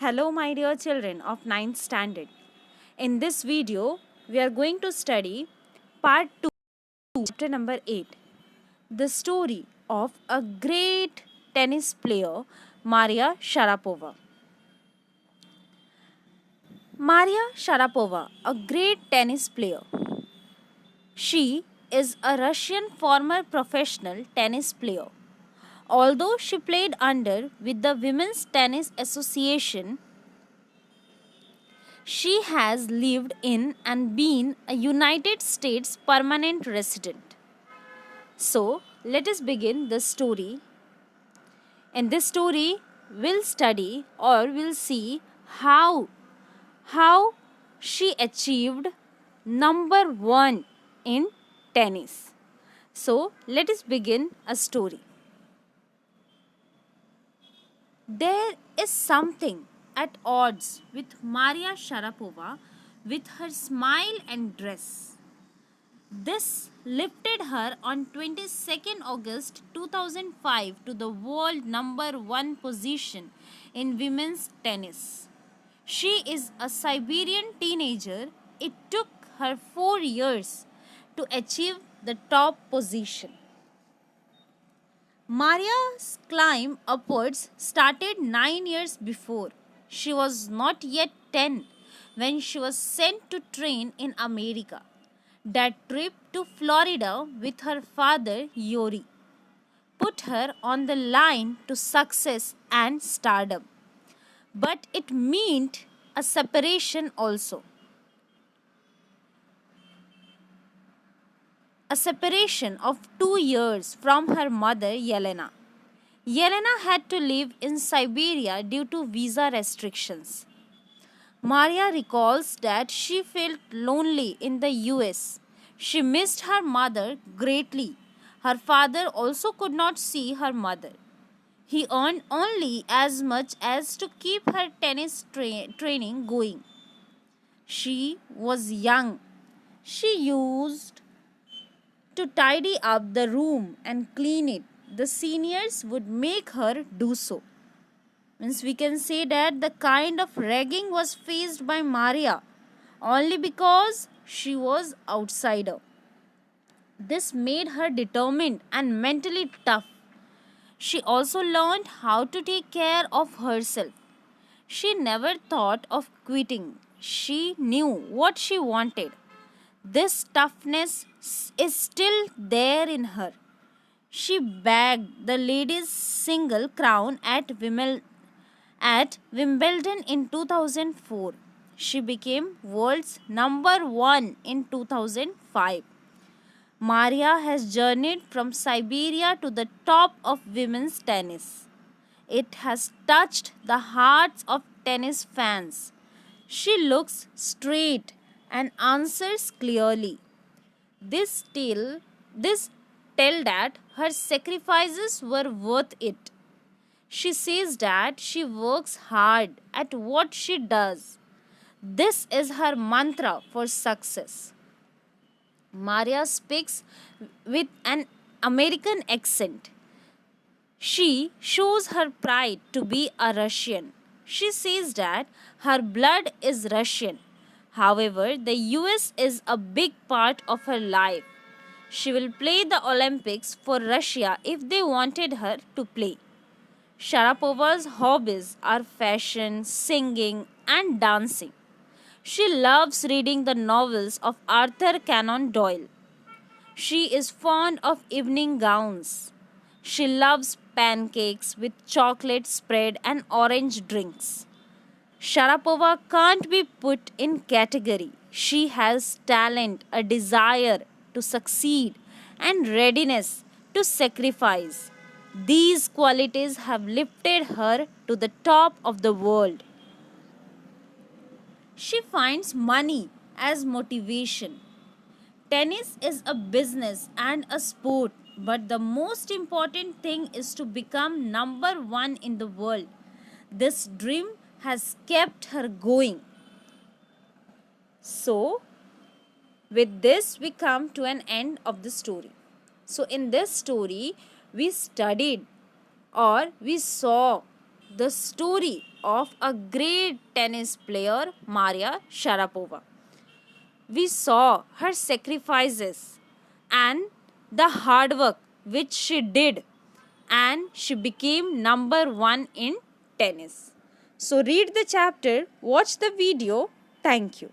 Hello, my dear children of ninth standard. In this video, we are going to study part 2, chapter number 8, the story of a great tennis player, Maria Sharapova. Maria Sharapova, a great tennis player. She is a Russian former professional tennis player. Although she played under with the Women's Tennis Association, she has lived in and been a United States permanent resident. So, let us begin the story. In this story, we'll study or we'll see how she achieved number 1 in tennis. So, let us begin a story. There is something at odds with Maria Sharapova with her smile and dress. This lifted her on 22nd August 2005 to the world number 1 position in women's tennis. She is a Siberian teenager. It took her 4 years to achieve the top position. Maria's climb upwards started 9 years before. She was not yet 10 when she was sent to train in America. That trip to Florida with her father, Yori, put her on the line to success and stardom. But it meant a separation also. A separation of 2 years from her mother, Yelena. Yelena had to live in Siberia due to visa restrictions. Maria recalls that she felt lonely in the US. She missed her mother greatly. Her father also could not see her mother. He earned only as much as to keep her tennis training going. She was young. She used to tidy up the room and clean it. The seniors would make her do so. Means we can say that the kind of ragging was faced by Maria only because she was outsider. This made her determined and mentally tough. She also learned how to take care of herself. She never thought of quitting. She knew what she wanted. This toughness is still there in her. She bagged the ladies' single crown at Wimbledon in 2004. She became world's number 1 in 2005. Maria has journeyed from Siberia to the top of women's tennis. It has touched the hearts of tennis fans. She looks straight and answers clearly. This tell that her sacrifices were worth it. She says that she works hard at what she does. This is her mantra for success. Maria speaks with an American accent. She shows her pride to be a Russian. She says that her blood is Russian. However, the US is a big part of her life. She will play the Olympics for Russia if they wanted her to play. Sharapova's hobbies are fashion, singing, and dancing. She loves reading the novels of Arthur Conan Doyle. She is fond of evening gowns. She loves pancakes with chocolate spread and orange drinks. Sharapova can't be put in category. She has talent, a desire to succeed, and readiness to sacrifice. These qualities have lifted her to the top of the world. She finds money as motivation. Tennis is a business and a sport, but the most important thing is to become number 1 in the world. This dream has kept her going. So, with this, we come to an end of the story. So, in this story, we studied or we saw the story of a great tennis player, Maria Sharapova. We saw her sacrifices and the hard work which she did, and she became number one in tennis. So read the chapter, watch the video. Thank you.